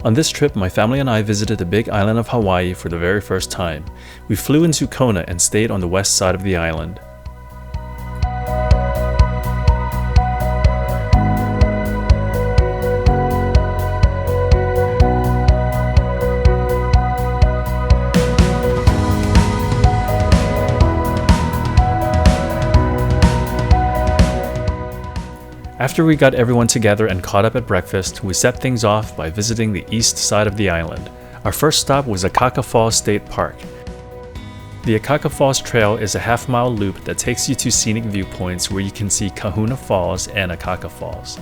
On this trip, my family and I visited the big island of Hawaii for the very first time. We flew into Kona and stayed on the west side of the island. After we got everyone together and caught up at breakfast, we set things off by visiting the east side of the island. Our first stop was Akaka Falls State Park. The Akaka Falls Trail is a half-mile loop that takes you to scenic viewpoints where you can see Kahuna Falls and Akaka Falls.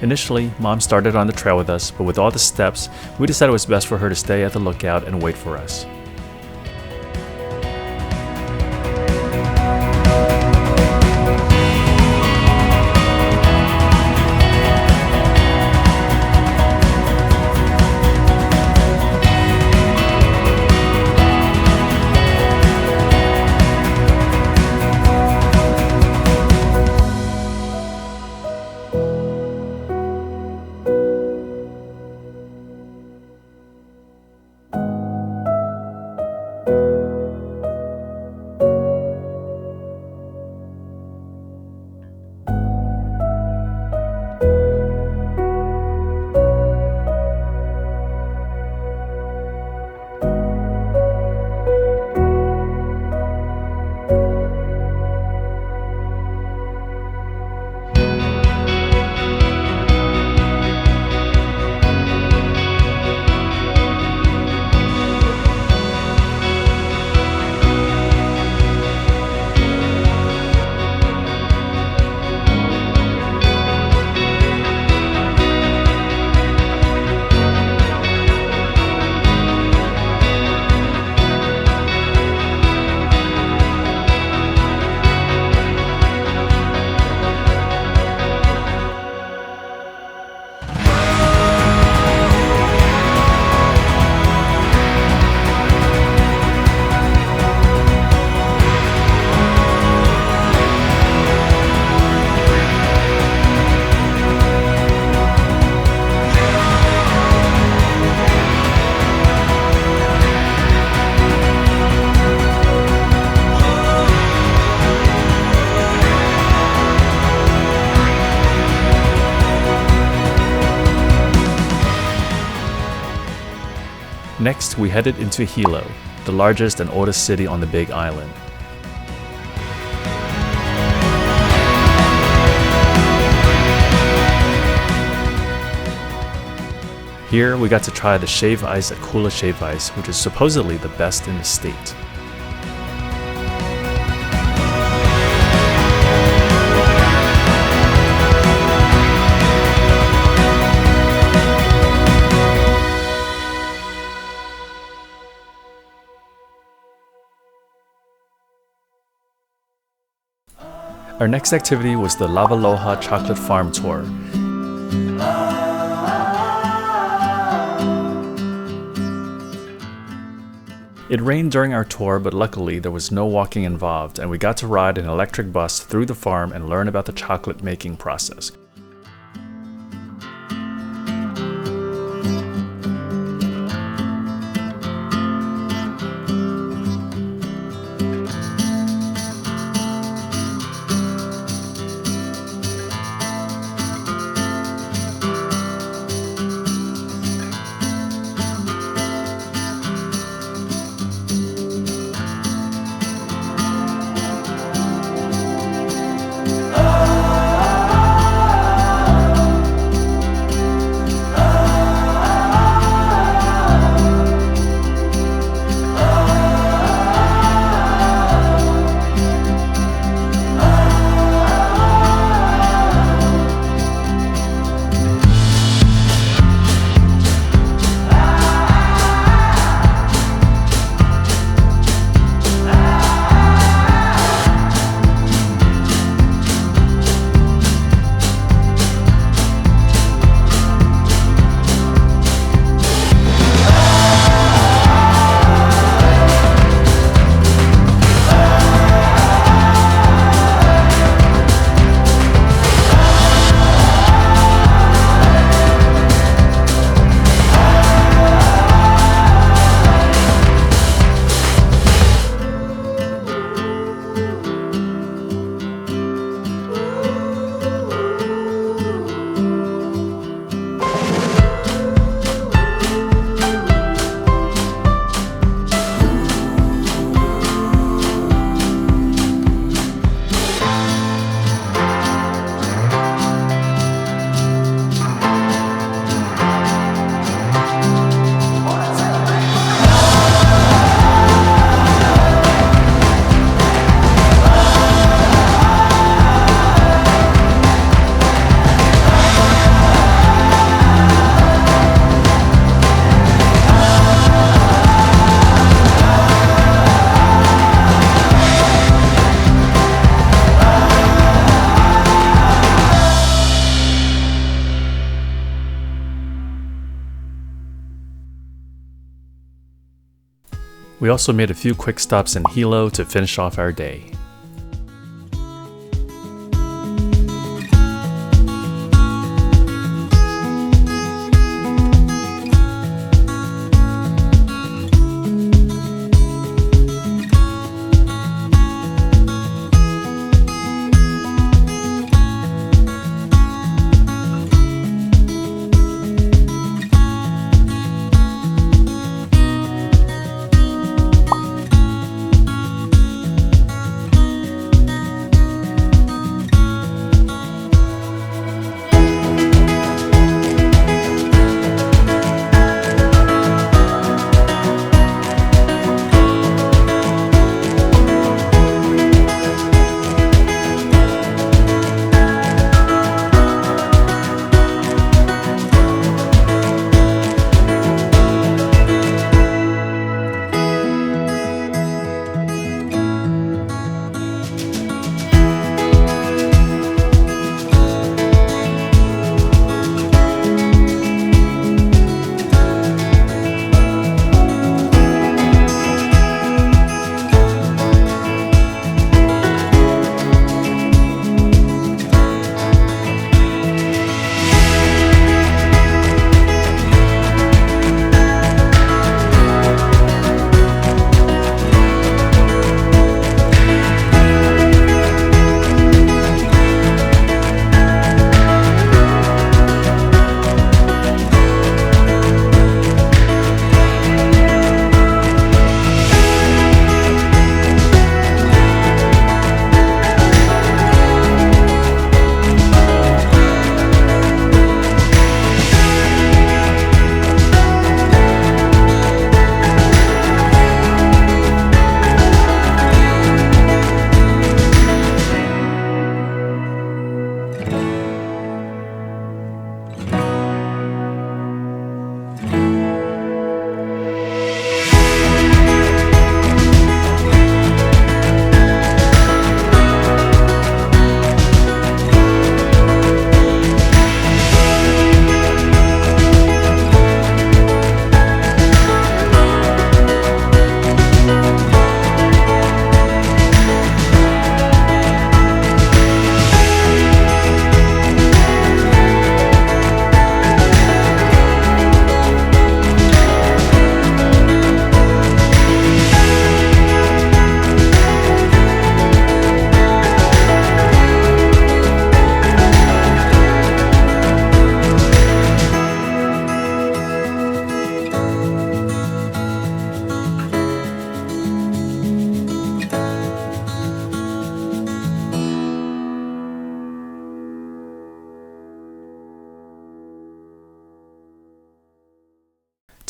Initially, Mom started on the trail with us, but with all the steps, we decided it was best for her to stay at the lookout and wait for us. Next, we headed into Hilo, the largest and oldest city on the Big Island. Here, we got to try the shave ice at Kula Shave Ice, which is supposedly the best in the state. Our next activity was the Lavaloha Chocolate Farm Tour. It rained during our tour, but luckily there was no walking involved, and we got to ride an electric bus through the farm and learn about the chocolate making process. We also made a few quick stops in Hilo to finish off our day.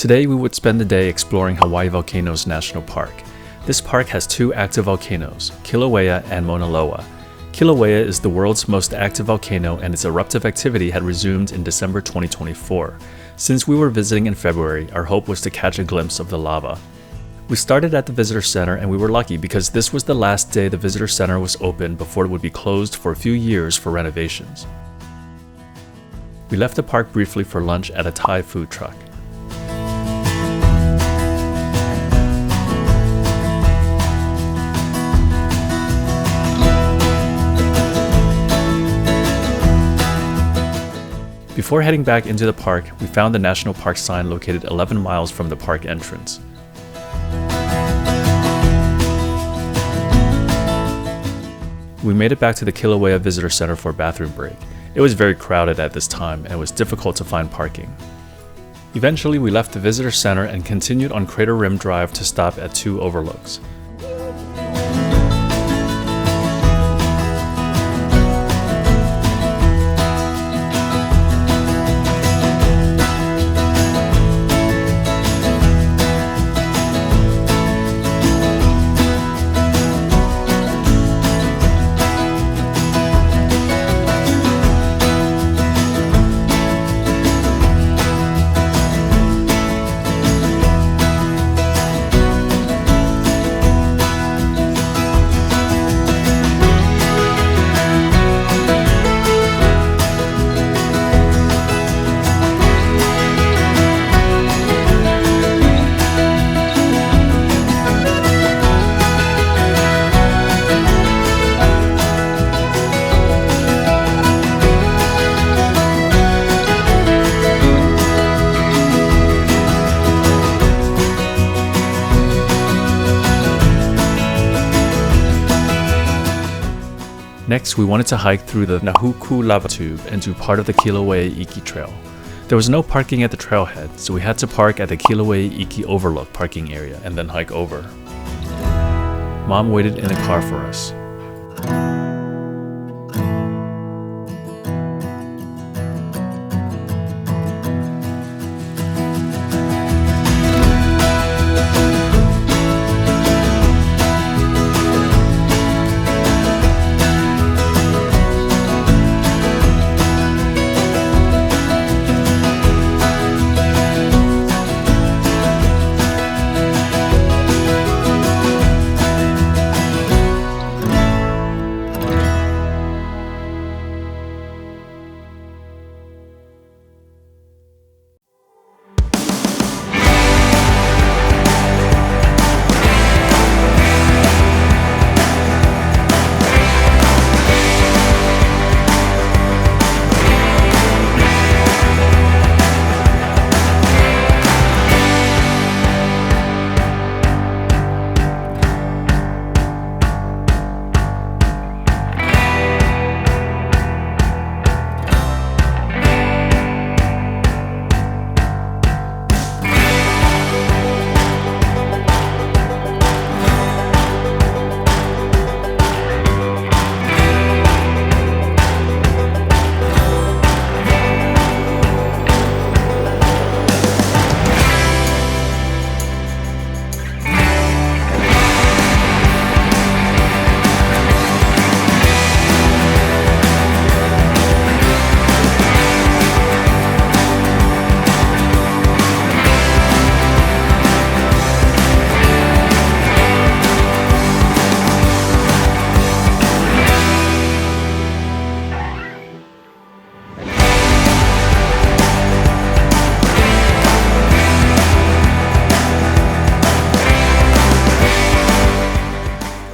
Today we would spend the day exploring Hawaii Volcanoes National Park. This park has two active volcanoes, Kilauea and Mauna Loa. Kilauea is the world's most active volcano and its eruptive activity had resumed in December 2024. Since we were visiting in February, our hope was to catch a glimpse of the lava. We started at the visitor center and we were lucky because this was the last day the visitor center was open before it would be closed for a few years for renovations. We left the park briefly for lunch at a Thai food truck. Before heading back into the park, we found the National Park sign located 11 miles from the park entrance. We made it back to the Kilauea Visitor Center for a bathroom break. It was very crowded at this time and it was difficult to find parking. Eventually, we left the visitor center and continued on Crater Rim Drive to stop at two overlooks. Next, we wanted to hike through the Nahuku lava tube and do part of the Kilauea Iki Trail. There was no parking at the trailhead, so we had to park at the Kilauea Iki Overlook parking area and then hike over. Mom waited in a car for us.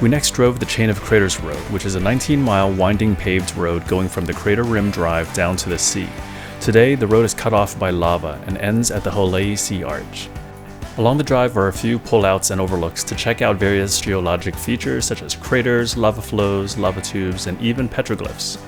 We next drove the Chain of Craters Road, which is a 19-mile winding paved road going from the Crater Rim Drive down to the sea. Today, the road is cut off by lava and ends at the Hawaii Sea Arch. Along the drive are a few pullouts and overlooks to check out various geologic features such as craters, lava flows, lava tubes, and even petroglyphs.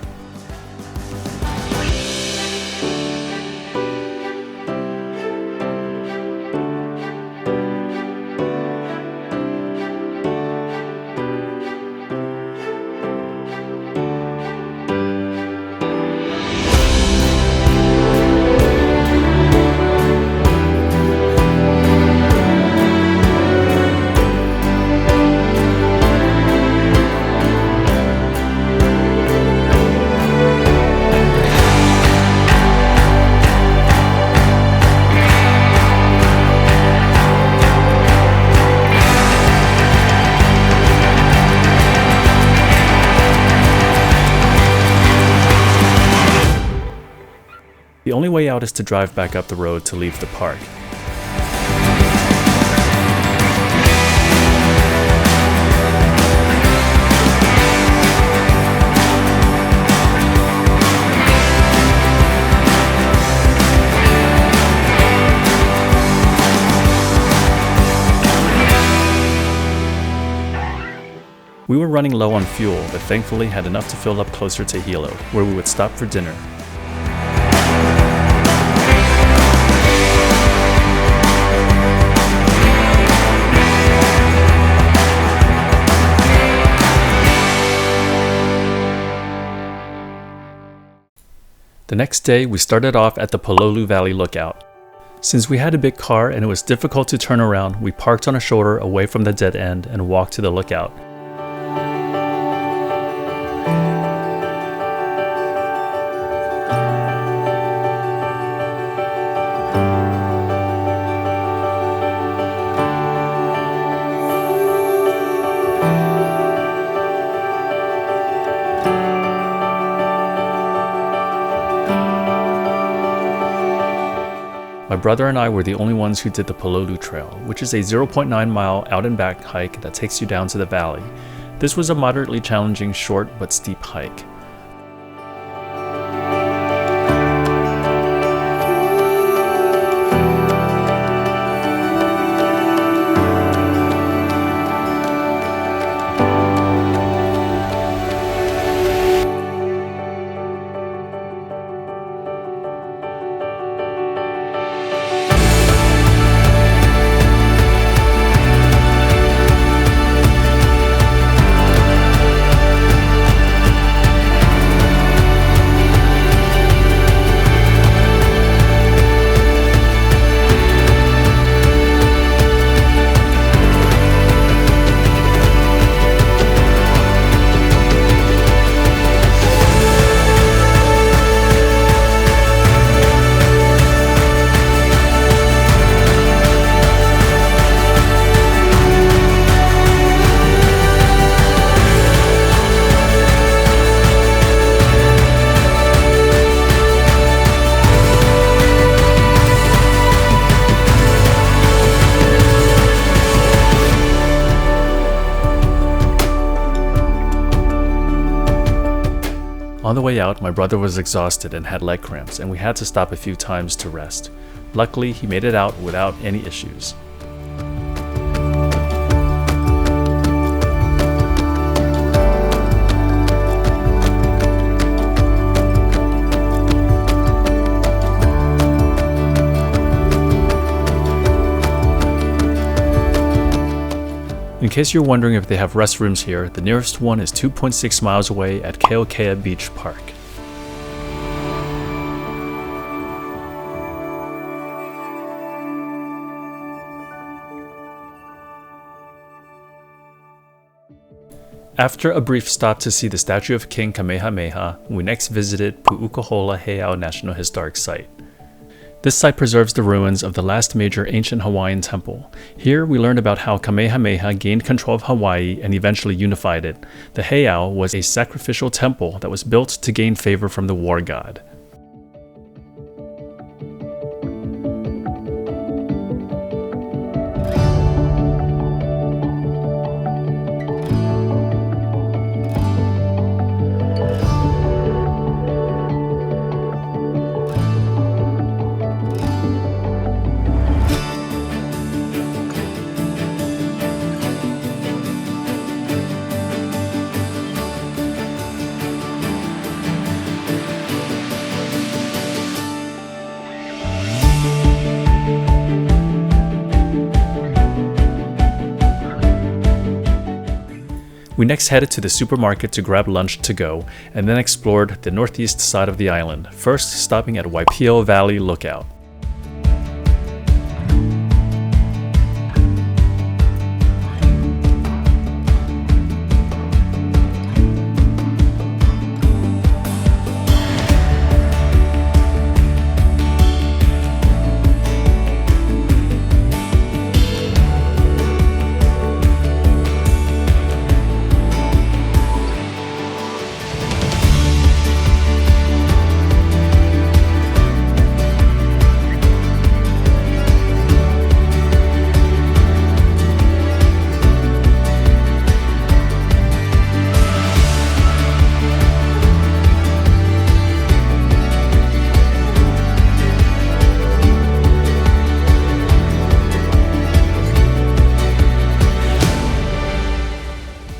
The only way out is to drive back up the road to leave the park. We were running low on fuel, but thankfully had enough to fill up closer to Hilo, where we would stop for dinner. The next day, we started off at the Pololu Valley Lookout. Since we had a big car and it was difficult to turn around, we parked on a shoulder away from the dead end and walked to the lookout. My brother and I were the only ones who did the Pololu Trail, which is a 0.9 mile out and back hike that takes you down to the valley. This was a moderately challenging, short but steep hike. On the way out, my brother was exhausted and had leg cramps, and we had to stop a few times to rest. Luckily, he made it out without any issues. In case you're wondering if they have restrooms here, the nearest one is 2.6 miles away at Keokea Beach Park. After a brief stop to see the statue of King Kamehameha, we next visited Pu'ukohola Heiau National Historic Site. This site preserves the ruins of the last major ancient Hawaiian temple. Here we learned about how Kamehameha gained control of Hawaii and eventually unified it. The Heiau was a sacrificial temple that was built to gain favor from the war god. We next headed to the supermarket to grab lunch to go, and then explored the northeast side of the island, first stopping at Waipio Valley Lookout.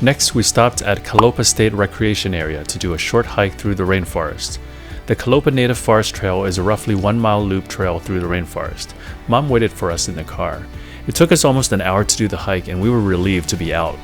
Next, we stopped at Kalopa State Recreation Area to do a short hike through the rainforest. The Kalopa Native Forest Trail is a roughly 1-mile loop trail through the rainforest. Mom waited for us in the car. It took us almost an hour to do the hike, and we were relieved to be out.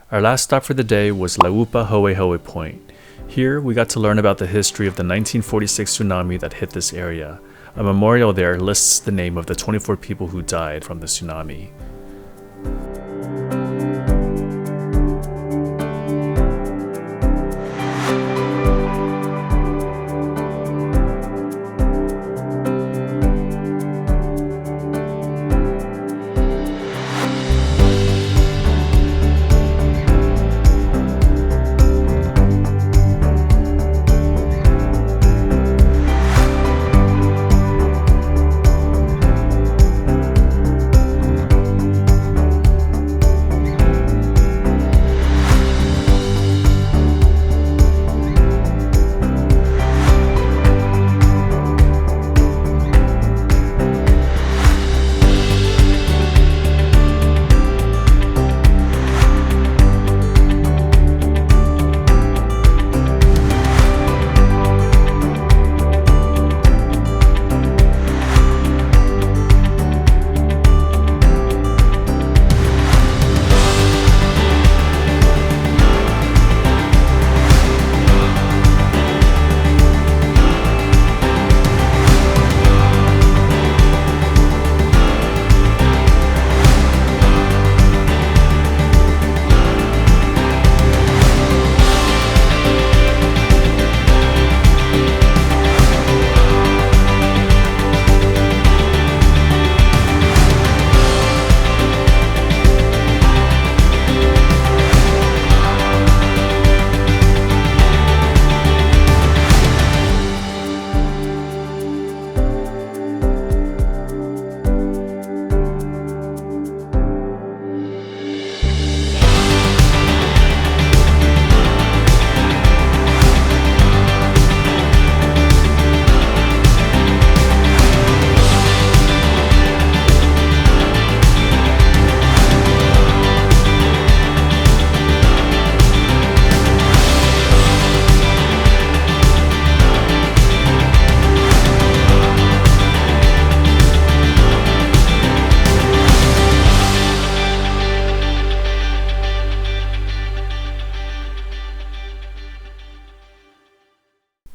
Our last stop for the day was Laupahoehoe Point. Here, we got to learn about the history of the 1946 tsunami that hit this area. A memorial there lists the name of the 24 people who died from the tsunami.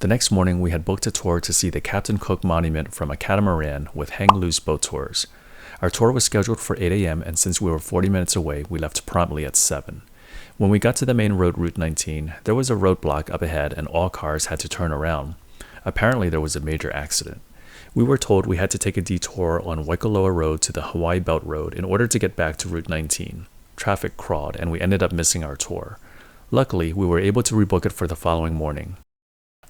The next morning, we had booked a tour to see the Captain Cook Monument from a catamaran with hang-loose boat tours. Our tour was scheduled for 8 a.m., and since we were 40 minutes away, we left promptly at 7. When we got to the main road, Route 19, there was a roadblock up ahead and all cars had to turn around. Apparently, there was a major accident. We were told we had to take a detour on Waikoloa Road to the Hawaii Belt Road in order to get back to Route 19. Traffic crawled, and we ended up missing our tour. Luckily, we were able to rebook it for the following morning.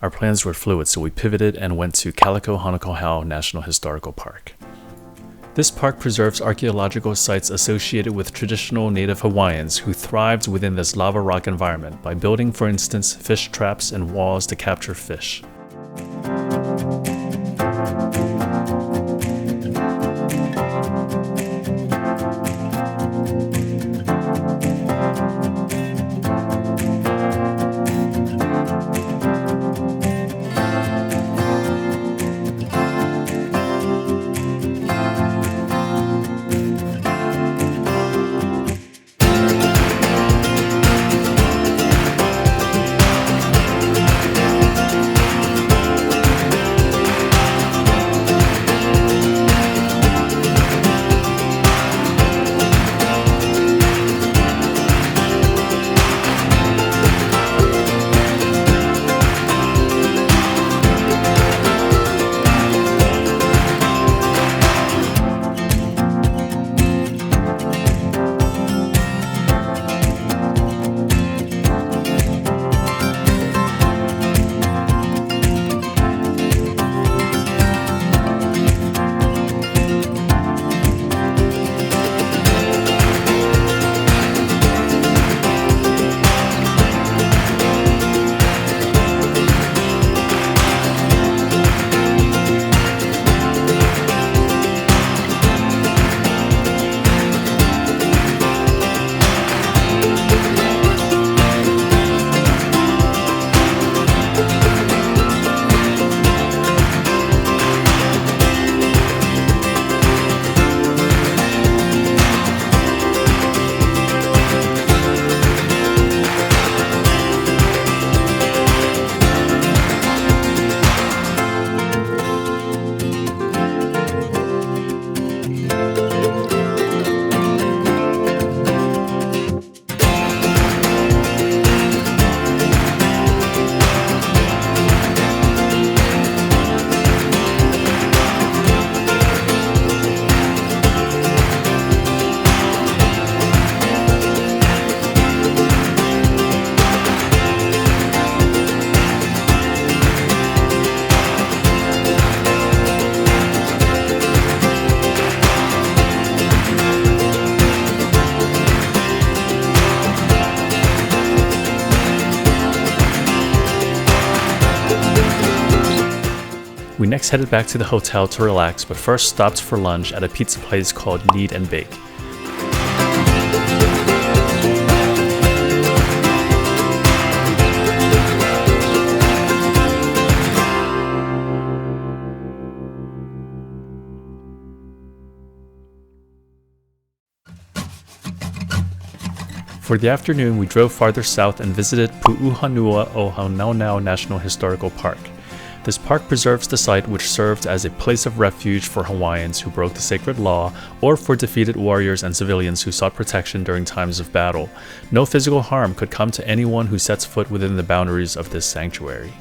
Our plans were fluid, so we pivoted and went to Kalako-Honokohau National Historical Park. This park preserves archaeological sites associated with traditional native Hawaiians who thrived within this lava rock environment by building, for instance, fish traps and walls to capture fish. We next headed back to the hotel to relax, but first stopped for lunch at a pizza place called Need and Bake. For the afternoon, we drove farther south and visited Pu'uhonua o Honaunau National Historical Park. This park preserves the site which served as a place of refuge for Hawaiians who broke the sacred law or for defeated warriors and civilians who sought protection during times of battle. No physical harm could come to anyone who sets foot within the boundaries of this sanctuary.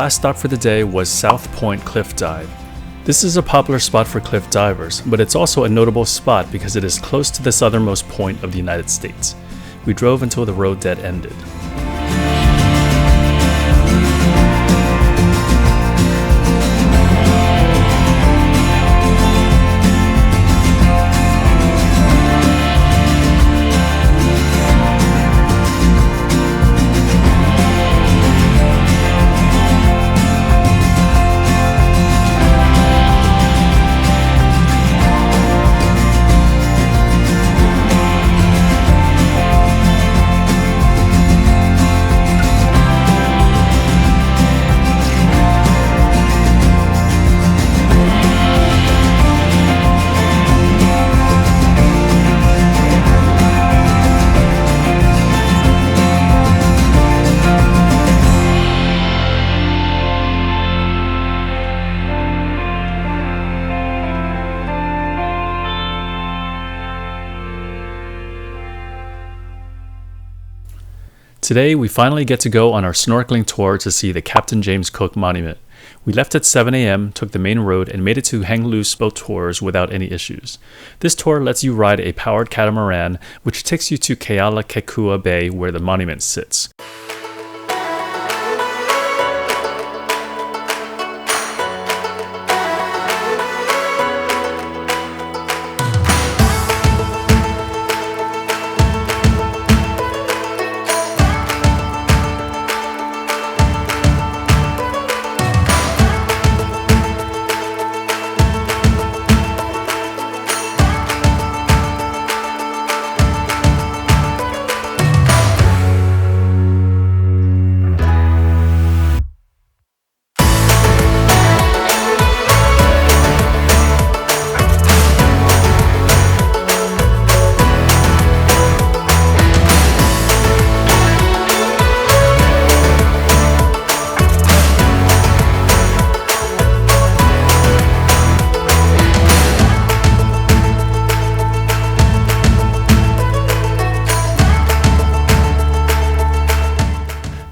last stop for the day was South Point Cliff Dive. This is a popular spot for cliff divers, but it's also a notable spot because it is close to the southernmost point of the United States. We drove until the road dead ended. Today, we finally get to go on our snorkeling tour to see the Captain James Cook Monument. We left at 7 a.m., took the main road, and made it to Hang Loose boat tours without any issues. This tour lets you ride a powered catamaran, which takes you to Kealakekua Bay where the monument sits.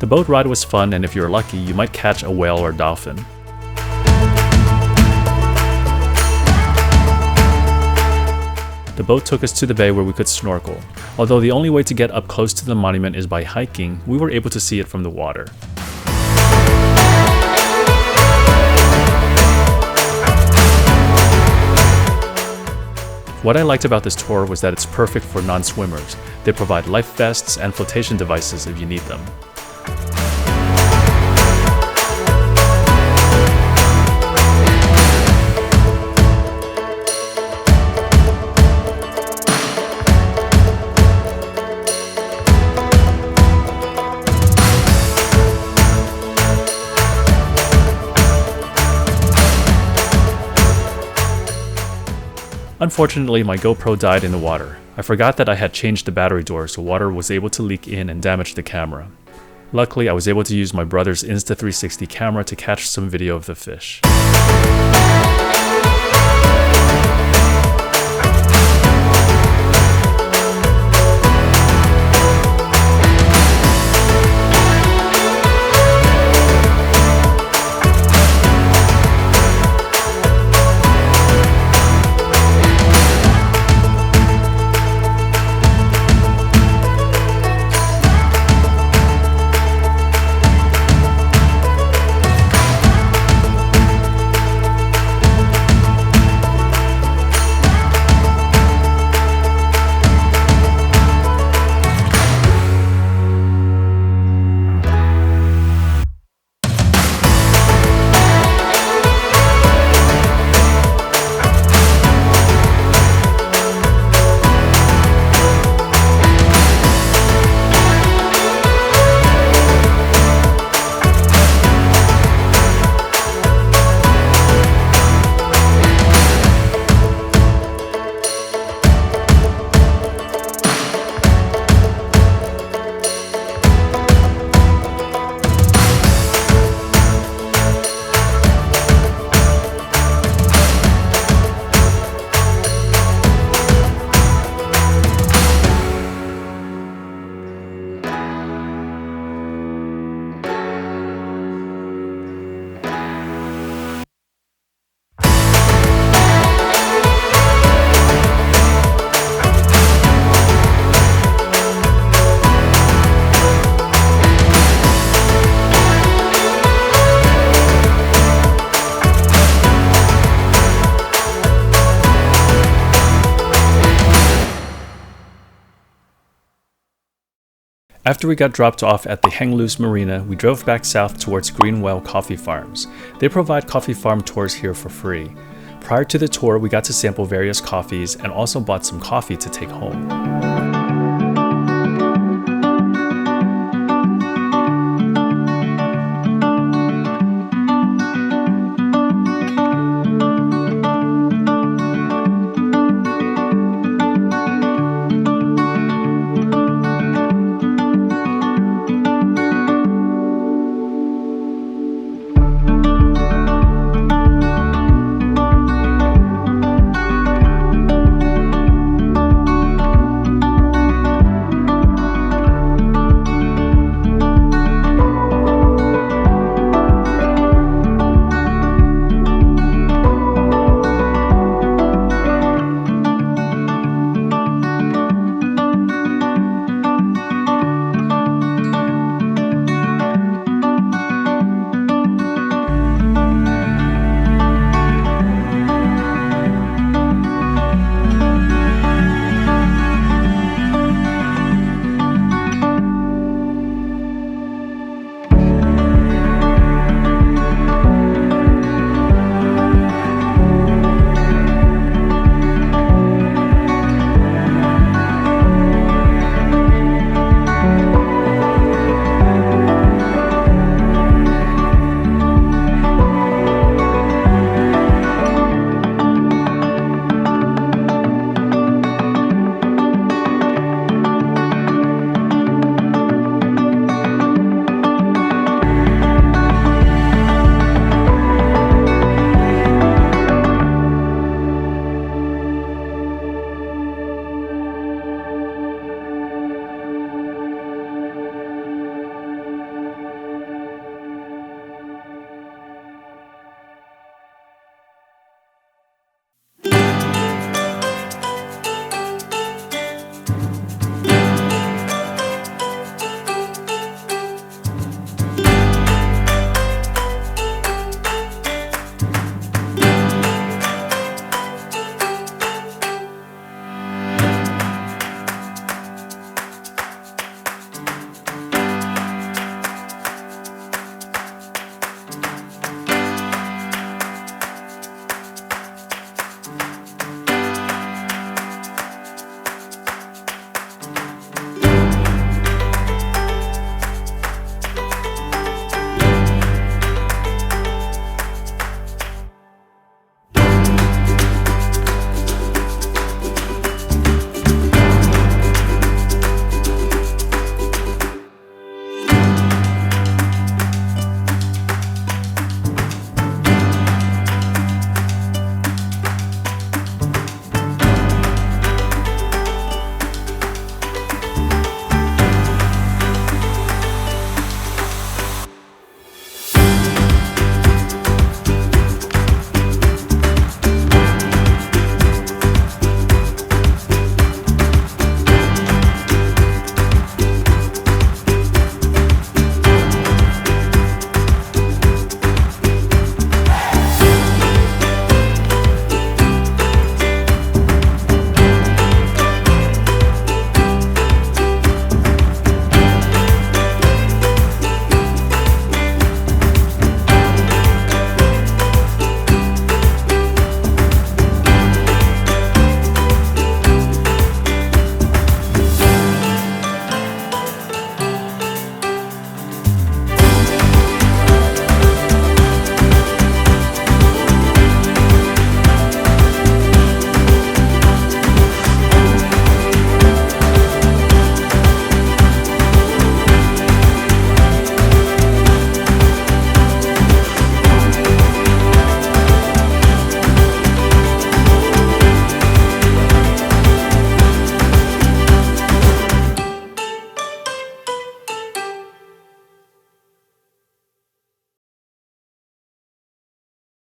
The boat ride was fun, and if you're lucky, you might catch a whale or dolphin. The boat took us to the bay where we could snorkel. Although the only way to get up close to the monument is by hiking, we were able to see it from the water. What I liked about this tour was that it's perfect for non-swimmers. They provide life vests and flotation devices if you need them. Unfortunately, my GoPro died in the water. I forgot that I had changed the battery door so water was able to leak in and damage the camera. Luckily, I was able to use my brother's Insta360 camera to catch some video of the fish. After we got dropped off at the Hang Loose Marina, we drove back south towards Greenwell Coffee Farms. They provide coffee farm tours here for free. Prior to the tour, we got to sample various coffees and also bought some coffee to take home.